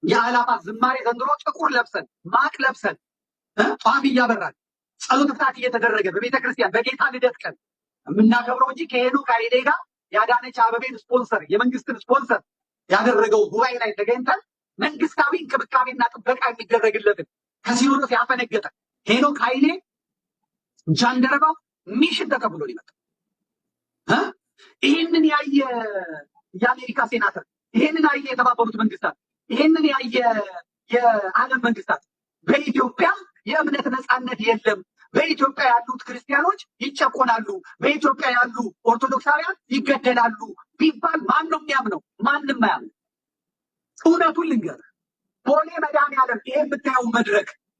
የአእላፋት ዝማሬ ዘንድሮ ጥቁር ለብሰን ማቅ ለብሰን ጧፍ እያበራን ጸሎት ፍታት እየተደረገ በቤተ ክርስቲያን በጌታ ልደት ቀን የምናከብረው እንጂ ከሄኖክ ኃይሌ ጋር የአዳነች አበቤን ስፖንሰር የመንግስትን ስፖንሰር ያደረገው ጉባኤ ላይ ተገኝተን መንግስታዊ እንክብካቤና ጥበቃ የሚደረግለትን ከሲኖዶስ ያፈነገጠ ሄኖክ ኃይሌ ጃንደረባው ሚሽን ተቀብሎ ሊመጣ ይህንን ያየ የአሜሪካ ሴናተር፣ ይህንን ያየ የተባበሩት መንግስታት፣ ይህንን ያየ የዓለም መንግስታት በኢትዮጵያ የእምነት ነፃነት የለም፣ በኢትዮጵያ ያሉት ክርስቲያኖች ይጨቆናሉ፣ በኢትዮጵያ ያሉ ኦርቶዶክሳውያን ይገደላሉ ቢባል ማን ነው የሚያምነው? ማንም አያምነው። እውነቱን ልንገርህ፣ ቦሌ መድኃኔዓለም ይሄ የምታየውን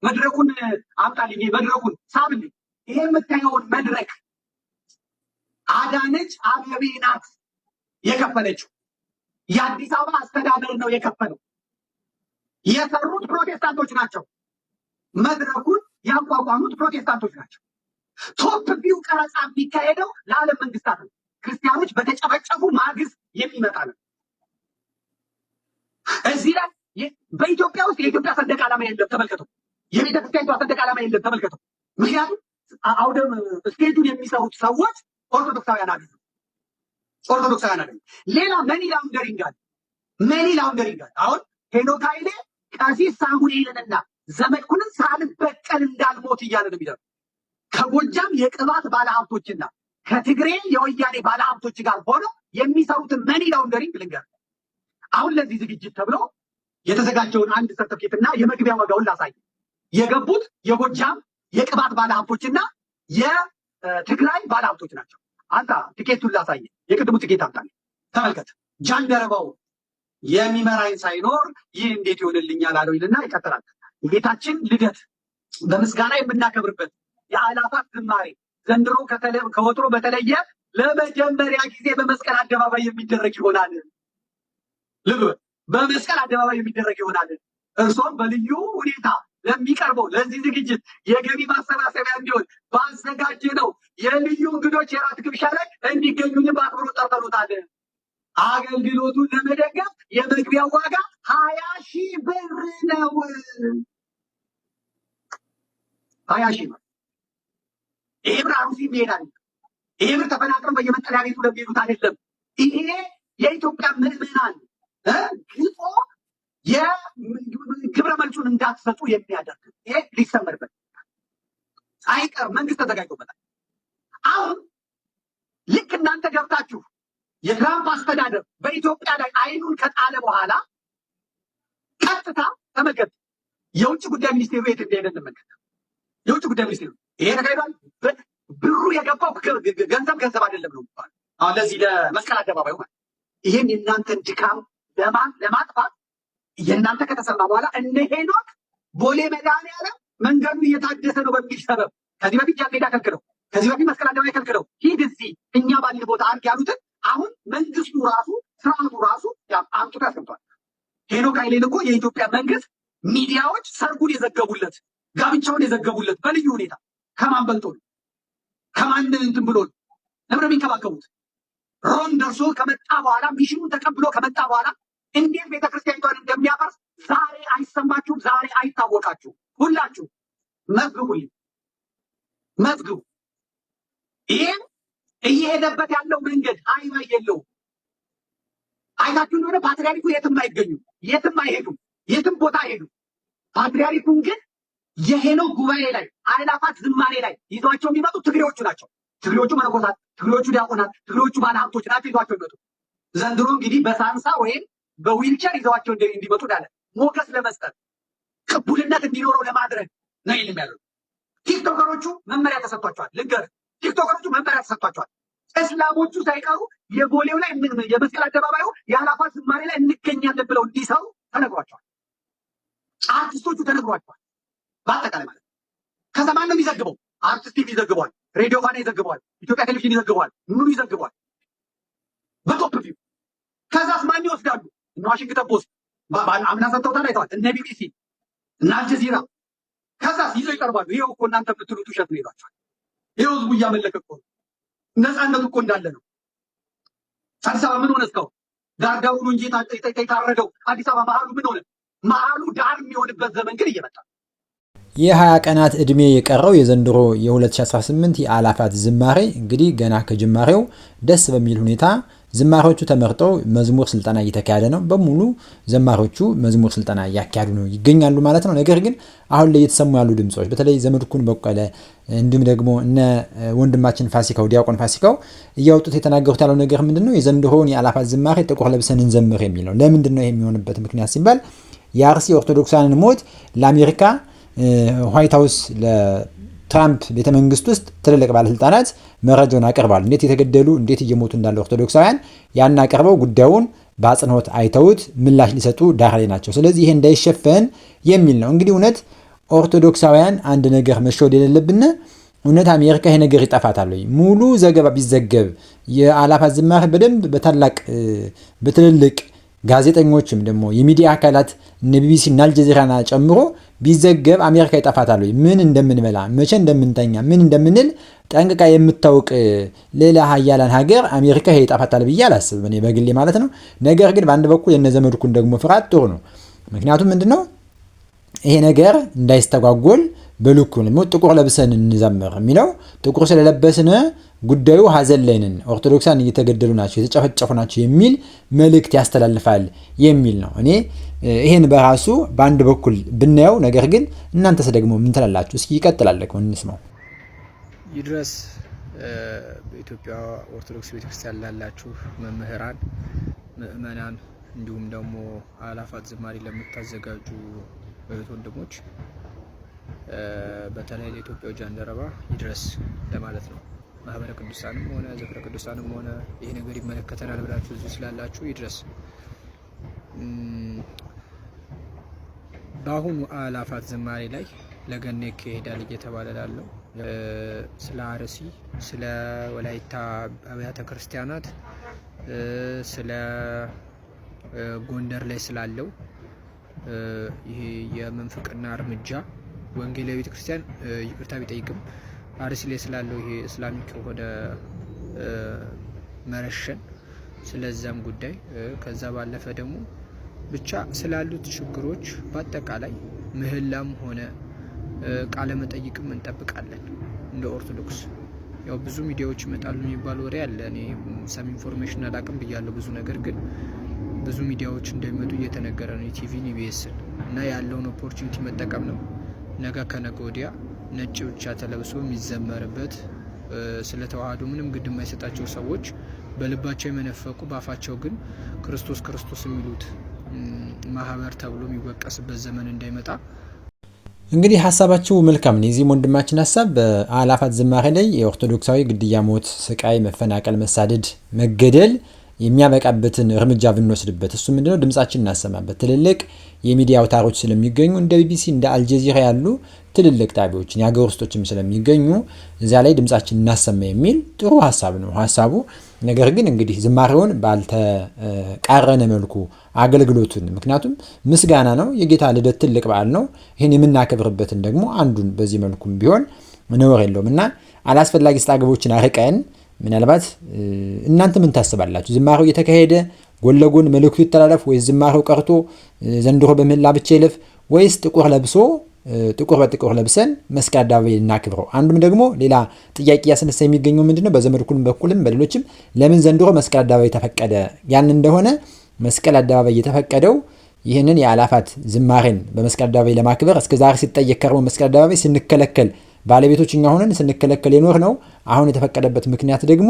መድረኩን አምጣልኝ፣ መድረኩን ሳብልኝ። ይሄ የምታየውን መድረክ አዳነች አበቤ ናት የከፈለችው። የአዲስ አበባ አስተዳደር ነው የከፈለው። የሰሩት ፕሮቴስታንቶች ናቸው። መድረኩን ያቋቋሙት ፕሮቴስታንቶች ናቸው። ቶፕ ቪው ቀረጻ የሚካሄደው ለዓለም መንግስታት ነው። ክርስቲያኖች በተጨበጨቡ ማግስት የሚመጣ ነው። እዚህ ላይ በኢትዮጵያ ውስጥ የኢትዮጵያ ሰንደቅ ዓላማ የለም፣ ተመልከተው። የቤተክርስቲያኒቷ ሰንደቅ ዓላማ የለም፣ ተመልከተው። ምክንያቱም አውደም ስቴጁን የሚሰሩት ሰዎች ኦርቶዶክሳውያን አይደሉም። ሌላ መኒ ላውንደሪንግ አለ። አሁን ሄኖክ ኃይሌ ቀሲስ ሳሙኤልንና ዘመድኩንን ሳልበቀል እንዳልሞት እያለ ነው የሚለው። ከጎጃም የቅባት ባለሀብቶችና ከትግሬ የወያኔ ባለሀብቶች ጋር ሆነው የሚሰሩትን መኒ ላውንደሪንግ ልንገር። አሁን ለዚህ ዝግጅት ተብሎ የተዘጋጀውን አንድ ሰርተፍኬት እና የመግቢያ ዋጋውን ላሳይ። የገቡት የጎጃም የቅባት ባለሀብቶችና የትግራይ ባለሀብቶች ናቸው። አንተ ትኬቱን ላሳይ። የቅድሙ ትኬት አምጣልኝ፣ ተመልከት። ጃንደረባው የሚመራኝ ሳይኖር ይህ እንዴት ይሆንልኛል አለው ይልና ይቀጥላል። የጌታችን ልደት በምስጋና የምናከብርበት የአእላፋት ዝማሬ ዘንድሮ ከወትሮ በተለየ ለመጀመሪያ ጊዜ በመስቀል አደባባይ የሚደረግ ይሆናል። ልብ በመስቀል አደባባይ የሚደረግ ይሆናል። እርሶም በልዩ ሁኔታ ለሚቀርበው ለዚህ ዝግጅት የገቢ ማሰባሰቢያ እንዲሆን ባዘጋጀ ነው የልዩ እንግዶች የራት ግብዣ ላይ እንዲገኙልን በአክብሮት ጠርተኖታል። አገልግሎቱን ለመደገፍ የመግቢያው ዋጋ 20,000 ብር ነው። 20,000 ብር። ይሄ ብር አሩሲ ይሄዳል። ይሄ ብር ተፈናቅለው በየመጠለያ ቤቱ ለሚሄዱት አይደለም። ይሄ የኢትዮጵያ ምዕመናን ግጦ የግብረ መልሱን እንዳትሰጡ የሚያደርግ ይሄ ሊሰመርበት አይቀር። መንግስት ተዘጋጅቶበታል። አሁን ልክ እናንተ ገብታችሁ የትራምፕ አስተዳደር በኢትዮጵያ ላይ አይኑን ከጣለ በኋላ ቀጥታ ተመልከት፣ የውጭ ጉዳይ ሚኒስቴሩ የት እንደሄደ እንመልከት። የውጭ ጉዳይ ሚኒስቴሩ ይሄ ተካሂዷል። ብሩ የገባው ገንዘብ አይደለም ነው የሚባለው። አሁን ለዚህ ለመስቀል አደባባዩ ማለት ይሄን የእናንተን ድካም ለማጥፋት የእናንተ ከተሰማ በኋላ እነ ሄኖክ ቦሌ መድኃኔዓለም መንገዱ እየታደሰ ነው በሚል ሰበብ ከዚህ በፊት ጃንሜዳ ከልክለው፣ ከዚህ በፊት መስቀል አደባባይ ከልክለው ሂድ እዚህ እኛ ባለ ቦታ አድርግ ያሉትን አሁን መንግስቱ ራሱ ስርዓቱ ራሱ አምጥቶ ያስገብቷል። ሄኖክ ኃይሌን እኮ የኢትዮጵያ መንግስት ሚዲያዎች ሰርጉን የዘገቡለት ጋብቻውን የዘገቡለት በልዩ ሁኔታ ከማን በልጦ ነው? ከማን እንትን ብሎ ነው? ለምን የሚንከባከቡት? ሮም ደርሶ ከመጣ በኋላ ሚሽኑን ተቀብሎ ከመጣ በኋላ እንዴት ቤተክርስቲያኒቷን እንደሚያፈርስ ዛሬ አይሰማችሁም? ዛሬ አይታወቃችሁም? ሁላችሁ መዝግቡልኝ፣ መዝግቡ። ይህም እየሄደበት ያለው መንገድ ሃይባይ የለውም። አይታችሁ እንደሆነ ፓትርያርኩ የትም አይገኙም፣ የትም አይሄዱም፣ የትም ቦታ አይሄዱም። ፓትርያርኩን ግን የሄኖክ ጉባኤ ላይ አእላፋት ዝማሬ ላይ ይዟቸው የሚመጡ ትግሬዎቹ ናቸው። ትግሬዎቹ መነኮሳት፣ ትግሬዎቹ ዲያቆናት፣ ትግሬዎቹ ባለሀብቶች ናቸው ይዟቸው የሚመጡ። ዘንድሮ እንግዲህ በሳንሳ ወይም በዊልቸር ይዘዋቸው እንዲመጡ ዳለ ሞገስ ለመስጠት ቅቡልነት እንዲኖረው ለማድረግ ነው ይልም ያለው። ቲክቶከሮቹ መመሪያ ተሰጥቷቸዋል። ልንገርህ፣ ቲክቶከሮቹ መመሪያ ተሰጥቷቸዋል። እስላሞቹ ሳይቀሩ የቦሌው ላይ የመስቀል አደባባዩ የአእላፋት ዝማሬ ላይ እንገኛለን ብለው እንዲሰሩ ተነግሯቸዋል። አርቲስቶቹ ተነግሯቸዋል። በአጠቃላይ ማለት ከሰማን ነው የሚዘግበው። አርቲስት ቲቪ ይዘግበዋል፣ ሬዲዮ ፋና ይዘግበዋል፣ ኢትዮጵያ ቴሌቪዥን ይዘግበዋል፣ ምኑ ይዘግበዋል በቶፕ ቪው። ከዛስ ማን ይወስዳሉ? እነ ዋሽንግተን ፖስት አምና ሰጥተውታል፣ አይተዋል። እነ ቢቢሲ እና አልጀዚራ ከዛስ ይዘው ይቀርባሉ። ይሄው እኮ እናንተ የምትሉት ውሸት ነው ይሏቸዋል። ይሄው ህዝቡ እያመለከ እኮ ነው። ነፃነቱ እኮ እንዳለ ነው። አዲስ አበባ ምን ሆነ? እስካሁን ዳርዳሩ ነው እንጂ የታረደው አዲስ አበባ መሀሉ ምን ሆነ? መሀሉ ዳር የሚሆንበት ዘመን ግን እየመጣ የ20 ቀናት ዕድሜ የቀረው የዘንድሮ የ2018 የአእላፋት ዝማሬ እንግዲህ ገና ከጅማሬው ደስ በሚል ሁኔታ ዝማሬዎቹ ተመርጠው መዝሙር ስልጠና እየተካሄደ ነው። በሙሉ ዘማሪዎቹ መዝሙር ስልጠና እያካሄዱ ነው ይገኛሉ ማለት ነው። ነገር ግን አሁን ላይ የተሰሙ ያሉ ድምጾች በተለይ ዘመድኩን በቀለ እንዲሁም ደግሞ እነ ወንድማችን ፋሲካው ዲያቆን ፋሲካው እያወጡት የተናገሩት ያለው ነገር ምንድነው? የዘንድሮውን የአእላፋት ዝማሬ ጥቁር ለብሰን እንዘምር የሚል ነው። ለምንድን ነው የሚሆንበት ምክንያት ሲባል የአርሲ ኦርቶዶክሳንን ሞት ለአሜሪካ ዋይት ሃውስ ለትራምፕ ቤተመንግስት ውስጥ ትልልቅ ባለስልጣናት መረጃውን አቀርባሉ። እንዴት የተገደሉ እንዴት እየሞቱ እንዳለ ኦርቶዶክሳውያን ያን አቀርበው ጉዳዩን በአጽንኦት አይተውት ምላሽ ሊሰጡ ዳር ላይ ናቸው። ስለዚህ ይሄ እንዳይሸፈን የሚል ነው። እንግዲህ እውነት ኦርቶዶክሳውያን አንድ ነገር መሸወድ የሌለብን እውነት አሜሪካ ይሄ ነገር ይጠፋታል ወይ? ሙሉ ዘገባ ቢዘገብ የአእላፋት ዝማሬ በደንብ በታላቅ በትልልቅ ጋዜጠኞችም ደግሞ የሚዲያ አካላት እነ ቢቢሲ እና አልጀዚራና ጨምሮ ቢዘገብ አሜሪካ ይጠፋታል ወይ? ምን እንደምንበላ መቼ እንደምንተኛ ምን እንደምንል ጠንቅቃ የምታውቅ ሌላ ሀያላን ሀገር አሜሪካ ይሄ ይጠፋታል ብዬ አላስብም እኔ በግሌ ማለት ነው። ነገር ግን በአንድ በኩል የነ ዘመድኩን ደግሞ ፍርሃት ጥሩ ነው። ምክንያቱም ምንድነው ይሄ ነገር እንዳይስተጓጎል በልኩ ነው ጥቁር ለብሰን እንዘምር የሚለው ጥቁር ስለለበስን ጉዳዩ ሀዘን ላይ ነን፣ ኦርቶዶክሳን እየተገደሉ ናቸው፣ የተጨፈጨፉ ናቸው የሚል መልእክት ያስተላልፋል የሚል ነው። እኔ ይሄን በራሱ በአንድ በኩል ብናየው፣ ነገር ግን እናንተስ ደግሞ ምን ትላላችሁ? እስኪ ይቀጥላል ደግሞ እንስማው። ይድረስ በኢትዮጵያ ኦርቶዶክስ ቤተክርስቲያን ላላችሁ መምህራን፣ ምእመናን እንዲሁም ደግሞ አእላፋት ዝማሬ ለምታዘጋጁ እህት ወንድሞች በተለይ ለኢትዮጵያው ጃንደረባ ይድረስ ለማለት ነው። ማህበረ ቅዱሳንም ሆነ ዝክረ ቅዱሳንም ሆነ ይሄ ነገር ይመለከተናል ብላችሁ እዚህ ስላላችሁ ይድረስ። በአሁኑ አእላፋት ዝማሬ ላይ ለገና ይካሄዳል እየተባለ ላለው ስለ አርሲ፣ ስለ ወላይታ አብያተ ክርስቲያናት፣ ስለ ጎንደር ላይ ስላለው ይሄ የመንፍቅና እርምጃ ወንጌላዊ ቤተክርስቲያን ይቅርታ ቢጠይቅም አርሲ ላይ ስላለው ይሄ እስላሚክ የሆነ መረሸን ስለዛም ጉዳይ ከዛ ባለፈ ደግሞ ብቻ ስላሉት ችግሮች በአጠቃላይ ምህላም ሆነ ቃለ መጠይቅም እንጠብቃለን። እንደ ኦርቶዶክስ ያው ብዙ ሚዲያዎች ይመጣሉ የሚባል ወሬ አለ። እኔ ሰም ኢንፎርሜሽን አላቅም ብያለሁ ብዙ ነገር ግን ብዙ ሚዲያዎች እንደሚመጡ እየተነገረ ነው። የቲቪን ኢቢኤስን እና ያለውን ኦፖርቹኒቲ መጠቀም ነው። ነገ ከነገ ወዲያ ነጭ ብቻ ተለብሶ የሚዘመርበት ስለተዋህዶ ምንም ግድ የማይሰጣቸው ሰዎች በልባቸው የመነፈቁ በአፋቸው ግን ክርስቶስ ክርስቶስ የሚሉት ማህበር ተብሎ የሚወቀስበት ዘመን እንዳይመጣ እንግዲህ ሀሳባችሁ መልካም ነው። የዚህ ወንድማችን ሀሳብ በአእላፋት ዝማሬ ላይ የኦርቶዶክሳዊ ግድያ፣ ሞት፣ ስቃይ፣ መፈናቀል፣ መሳደድ፣ መገደል የሚያበቃበትን እርምጃ ብንወስድበት እሱ ምንድነው ድምጻችን እናሰማበት። ትልልቅ የሚዲያ አውታሮች ስለሚገኙ እንደ ቢቢሲ እንደ አልጀዚራ ያሉ ትልልቅ ጣቢያዎችን የሀገር ውስጦችም ስለሚገኙ እዚያ ላይ ድምጻችን እናሰማ የሚል ጥሩ ሀሳብ ነው ሀሳቡ። ነገር ግን እንግዲህ ዝማሬውን ባልተቃረነ መልኩ አገልግሎቱን፣ ምክንያቱም ምስጋና ነው፣ የጌታ ልደት ትልቅ በዓል ነው። ይህን የምናከብርበትን ደግሞ አንዱን በዚህ መልኩም ቢሆን ነውር የለውም እና አላስፈላጊ ስጣገቦችን አርቀን ምናልባት እናንተ ምን ታስባላችሁ? ዝማሬው እየተካሄደ ጎን ለጎን መልእክቱ ይተላለፍ ወይስ ዝማሬው ቀርቶ ዘንድሮ በምህላ ብቻ ይለፍ ወይስ ጥቁር ለብሶ ጥቁር በጥቁር ለብሰን መስቀል አደባባይ እናክብረው? አንዱም ደግሞ ሌላ ጥያቄ ያስነሳ የሚገኘው ምንድነው በዘመድኩን በኩልም በሌሎችም ለምን ዘንድሮ መስቀል አደባባይ ተፈቀደ? ያን እንደሆነ መስቀል አደባባይ የተፈቀደው ይህንን የአእላፋት ዝማሬን በመስቀል አደባባይ ለማክበር እስከዛሬ ሲጠየቅ ከርሞ መስቀል አደባባይ ስንከለከል ባለቤቶች እኛ ሆነን ስንከለከል የኖር ነው። አሁን የተፈቀደበት ምክንያት ደግሞ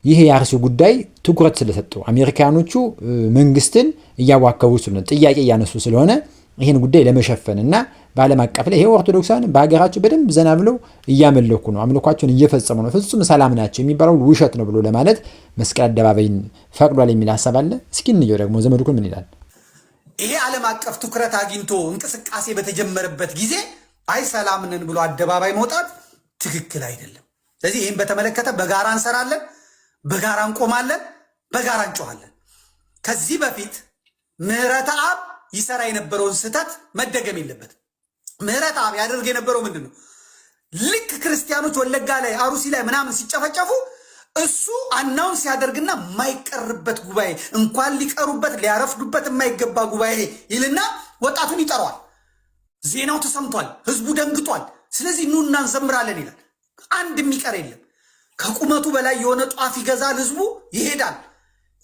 ይሄ የአርሲው ጉዳይ ትኩረት ስለሰጠው አሜሪካኖቹ መንግስትን እያዋከቡ ስለሆነ ጥያቄ እያነሱ ስለሆነ ይህን ጉዳይ ለመሸፈን እና በዓለም አቀፍ ላይ ይሄ ኦርቶዶክሳን በሀገራቸው በደንብ ዘና ብለው እያመለኩ ነው፣ አምልኳቸውን እየፈጸሙ ነው፣ ፍጹም ሰላም ናቸው የሚባለው ውሸት ነው ብሎ ለማለት መስቀል አደባባይን ፈቅዷል የሚል ሀሳብ አለ። እስኪ እንየው ደግሞ ዘመድኩን ምን ይላል። ይሄ ዓለም አቀፍ ትኩረት አግኝቶ እንቅስቃሴ በተጀመረበት ጊዜ አይ ሰላም ነን ብሎ አደባባይ መውጣት ትክክል አይደለም። ስለዚህ ይህን በተመለከተ በጋራ እንሰራለን፣ በጋራ እንቆማለን፣ በጋራ እንጮሃለን። ከዚህ በፊት ምህረተ አብ ይሰራ የነበረውን ስህተት መደገም የለበትም። ምህረተ አብ ያደርግ የነበረው ምንድን ነው? ልክ ክርስቲያኖች ወለጋ ላይ አሩሲ ላይ ምናምን ሲጨፈጨፉ እሱ አናውንስ ሲያደርግና የማይቀርበት ጉባኤ እንኳን ሊቀሩበት ሊያረፍዱበት የማይገባ ጉባኤ ይልና ወጣቱን ይጠራዋል። ዜናው ተሰምቷል፣ ህዝቡ ደንግጧል። ስለዚህ ኑና እንዘምራለን ይላል። አንድ የሚቀር የለም። ከቁመቱ በላይ የሆነ ጧፍ ይገዛል፣ ህዝቡ ይሄዳል።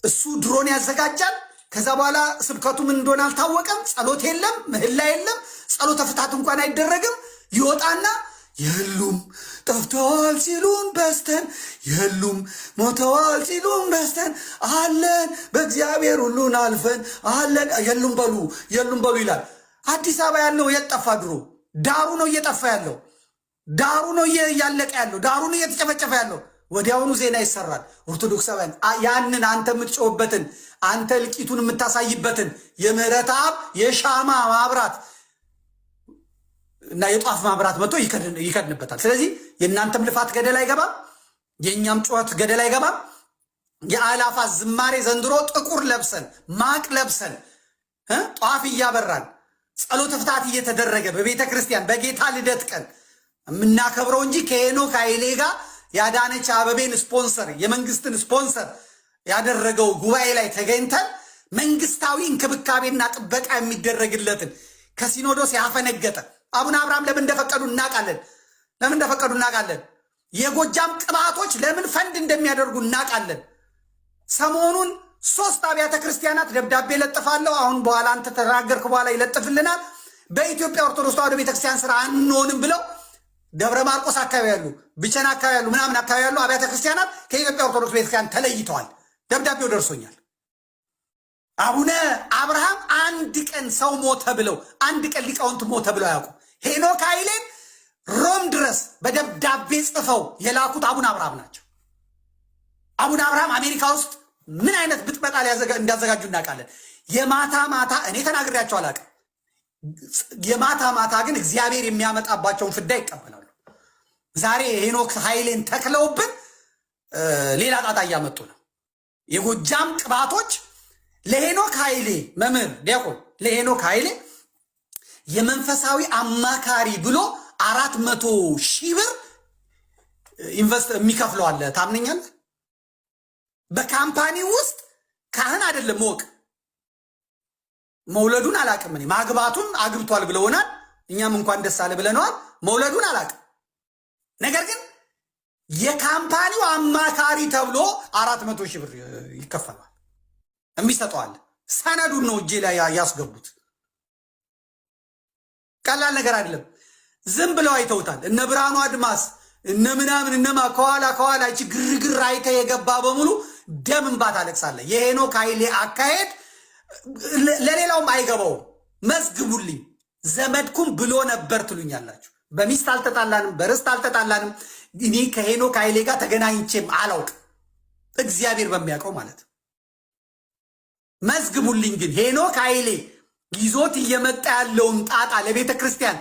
እሱ ድሮን ያዘጋጃል። ከዛ በኋላ ስብከቱ ምን እንደሆነ አልታወቀም። ጸሎት የለም፣ ምህላ የለም፣ ጸሎተ ፍታት እንኳን አይደረግም። ይወጣና የሉም ጠፍተዋል ሲሉን በስተን፣ የሉም ሞተዋል ሲሉን በስተን፣ አለን በእግዚአብሔር ሁሉን አልፈን አለን። የሉም በሉ ይላል። አዲስ አበባ ያለው የት ጠፋ? ድሮ ዳሩ ነው እየጠፋ ያለው፣ ዳሩ ነው እያለቀ ያለው፣ ዳሩ ነው እየተጨፈጨፈ ያለው። ወዲያውኑ ዜና ይሰራል። ኦርቶዶክሳውያን ያንን አንተ የምትጮህበትን አንተ እልቂቱን የምታሳይበትን የምህረት አብ የሻማ ማብራት እና የጧፍ ማብራት መጥቶ ይከድንበታል። ስለዚህ የእናንተም ልፋት ገደል አይገባም፣ የእኛም ጩኸት ገደል አይገባም። የአእላፋት ዝማሬ ዘንድሮ ጥቁር ለብሰን ማቅ ለብሰን ጧፍ እያበራን ጸሎተ ፍታት እየተደረገ በቤተ ክርስቲያን በጌታ ልደት ቀን የምናከብረው እንጂ ከሄኖክ ኃይሌ ጋር የአዳነች አበቤን ስፖንሰር የመንግስትን ስፖንሰር ያደረገው ጉባኤ ላይ ተገኝተን መንግስታዊ እንክብካቤና ጥበቃ የሚደረግለትን ከሲኖዶስ ያፈነገጠ አቡነ አብርሃም ለምን እንደፈቀዱ እናውቃለን። የጎጃም ቅባቶች ለምን ፈንድ እንደሚያደርጉ እናውቃለን። ሰሞኑን 3 አብያተ ክርስቲያናት ደብዳቤ ለጥፋለሁ። አሁን በኋላ አንተ ተናገርክ በኋላ ይለጥፍልናል። በኢትዮጵያ ኦርቶዶክስ ተዋሕዶ ቤተክርስቲያን ስራ አንሆንም ብለው ደብረ ማርቆስ አካባቢ ያሉ ብቸና አካባቢ ያሉ ምናምን አካባቢ ያሉ አብያተ ክርስቲያናት ከኢትዮጵያ ኦርቶዶክስ ቤተክርስቲያን ተለይተዋል። ደብዳቤው ደርሶኛል። አቡነ አብርሃም አንድ ቀን ሰው ሞተ ብለው አንድ ቀን ሊቃውንት ሞተ ብለው አያውቁ። ሄኖክ ኃይሌን ሮም ድረስ በደብዳቤ ጽፈው የላኩት አቡነ አብርሃም ናቸው። አቡነ አብርሃም አሜሪካ ውስጥ ምን አይነት ብጥበጣ እንዳዘጋጁ እናውቃለን። የማታ ማታ እኔ ተናግሬያቸው አላውቅም። የማታ ማታ ግን እግዚአብሔር የሚያመጣባቸውን ፍዳ ይቀበላሉ። ዛሬ ሄኖክ ኃይሌን ተክለውብን ሌላ ጣጣ እያመጡ ነው። የጎጃም ቅባቶች ለሄኖክ ኃይሌ መምህር ዲያቆን ለሄኖክ ኃይሌ የመንፈሳዊ አማካሪ ብሎ 400,000 ብር ኢንቨስት የሚከፍለው አለ። ታምነኛለህ? በካምፓኒ ውስጥ ካህን አይደለም ወቅ መውለዱን አላቅም። እኔ ማግባቱን አግብቷል ብለውናል። እኛም እንኳን ደስ አለ ብለነዋል። መውለዱን አላቅም። ነገር ግን የካምፓኒው አማካሪ ተብሎ 400,000 ብር ይከፈላል። የሚሰጠዋል። ሰነዱን ነው እጄ ላይ ያስገቡት። ቀላል ነገር አይደለም። ዝም ብለው አይተውታል። እነ ብርሃኑ አድማስ እነ ምናምን እነማ ከኋላ እቺ ግርግር አይተ የገባ በሙሉ ደም እንባ ታለቅሳለህ። የሄኖክ ኃይሌ አካሄድ ለሌላውም አይገባውም። መዝግቡልኝ። ዘመድኩም ብሎ ነበር ትሉኛላችሁ። በሚስት አልተጣላንም፣ በርስት አልተጣላንም። እኔ ከሄኖክ ኃይሌ ጋር ተገናኝቼም አላውቅም፣ እግዚአብሔር በሚያውቀው ማለት። መዝግቡልኝ። ግን ሄኖክ ኃይሌ ይዞት እየመጣ ያለውን ጣጣ ለቤተ ክርስቲያን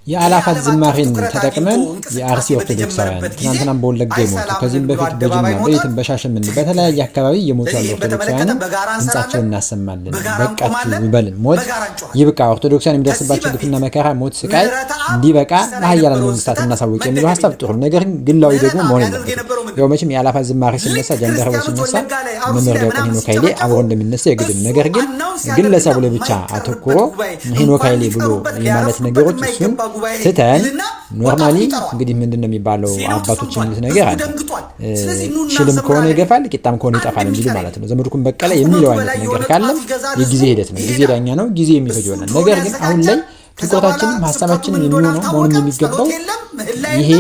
የአእላፋት ዝማሬን ተጠቅመን የአርሲ ኦርቶዶክሳውያን ትናንትናም በወለጋ የሞቱ ከዚህም በፊት በጅማ በየትም በሻሸመኔ በተለያየ አካባቢ የሞቱ ያሉ ኦርቶዶክሳውያን ድምጻቸውን እናሰማለን። በቃችሁ ይበልን። ሞት ይብቃ። ኦርቶዶክሳውያን የሚደርስባቸው ግፍና መከራ፣ ሞት፣ ስቃይ እንዲበቃ ለሀያላን መንግስታት እናሳውቅ የሚለው ሀሳብ ጥሩ። ነገር ግን ግላዊ ደግሞ መሆን የለበትም። ያው መቼም የአእላፋት ዝማሬ ሲነሳ ጃንደረባው ሲነሳ መምህር ዲያቆን ሄኖክ ኃይሌ አብሮ እንደሚነሳ የግድም። ነገር ግን ግለሰቡ ላይ ብቻ አተኩሮ ሄኖክ ኃይሌ ብሎ የማለት ነገሮች እሱን ትተን ኖርማሊ እንግዲህ ምንድነው የሚባለው አባቶች የሚሉት ነገር አለ። ሽልም ከሆነ ይገፋል፣ ቂጣም ከሆነ ይጠፋል እንጂ ማለት ነው። ዘመድኩን በቀለ የሚለው አይነት ነገር ካለም የጊዜ ሂደት ነው። ጊዜ ዳኛ ነው። ጊዜ የሚፈጅ ይሆናል። ነገር ግን አሁን ላይ ትኩረታችንም ሀሳባችንም የሚሆነው መሆኑን የሚገባው ይሄ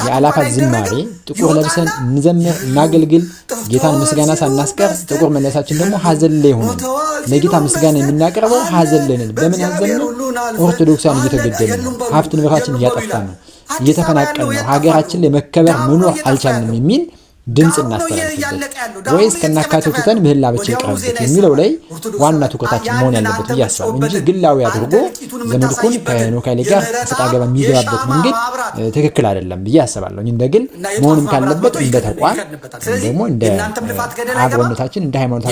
የአእላፋት ዝማሬ ጥቁር ለብሰን እንዘምር፣ እናገልግል፣ ጌታን ምስጋና ሳናስቀር ጥቁር መለሳችን ደግሞ ሀዘን ላይ ሆነን ለጌታ ምስጋና የምናቀርበው ሀዘን ላይ ነን። በምን ሀዘን ነው? ኦርቶዶክሳን እየተገደለ ነው፣ ሀብት ንብረታችን እያጠፋ ነው፣ እየተፈናቀል ነው፣ ሀገራችን ላይ መከበር መኖር አልቻልንም የሚል ድምጽ እናስተላልፍበት ወይስ ከናካቴው ትተን ምህላ ብቻ ይቀርብበት የሚለው ላይ ዋና ትኩረታችን መሆን ያለበት ብዬ አስባለሁ እንጂ ግላዊ አድርጎ ዘመድኩን ከሄኖክ ኃይሌ ጋር ሰጣ ገባ የሚገባበት መንገድ ትክክል አይደለም ብዬ አስባለሁ። እንደ ግል መሆንም ካለበት እንደ ተቋም ደግሞ እንደ አብሮነታችን እንደ ሃይማኖት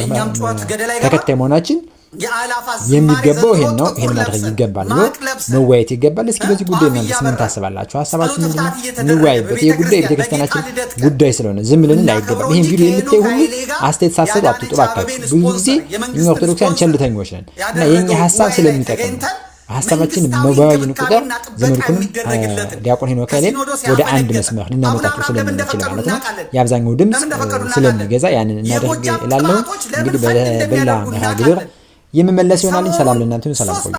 ተከታይ መሆናችን የሚገባው ይሄን ነው። ይሄን ማድረግ ይገባል ነው መወያየት ይገባል። እስኪ በዚህ ጉዳይ እናንተስ ምን ታስባላችሁ? ሀሳባችሁ ምንድነው? እንወያይበት። ይሄ ጉዳይ ቤተክርስቲያናችን ጉዳይ ስለሆነ ዝም ብለን አይገባም። ይሄን ቪዲዮ የምታዩ ሁሉ አስተያየት ሳሰጡ አትጡ ባካችሁ። ብዙ ጊዜ እኛ ኦርቶዶክሳውያን ቸልተኞች ነን እና የኛ ሀሳብ ስለሚጠቅም ሀሳባችን መወያየን ቁጥር ዘመድኩንም ዲያቆን ሄኖክ ኃይሌን ወደ አንድ መስመር ልናመጣቸው ስለምንችል ማለት ነው። የአብዛኛው ድምፅ ስለሚገዛ ያንን እናደርግ እላለሁ። እንግዲህ በሌላ መርሃ ግብር የምመለስ ይሆናል። ሰላም ለእናንተ፣ ሰላም ቆዩ።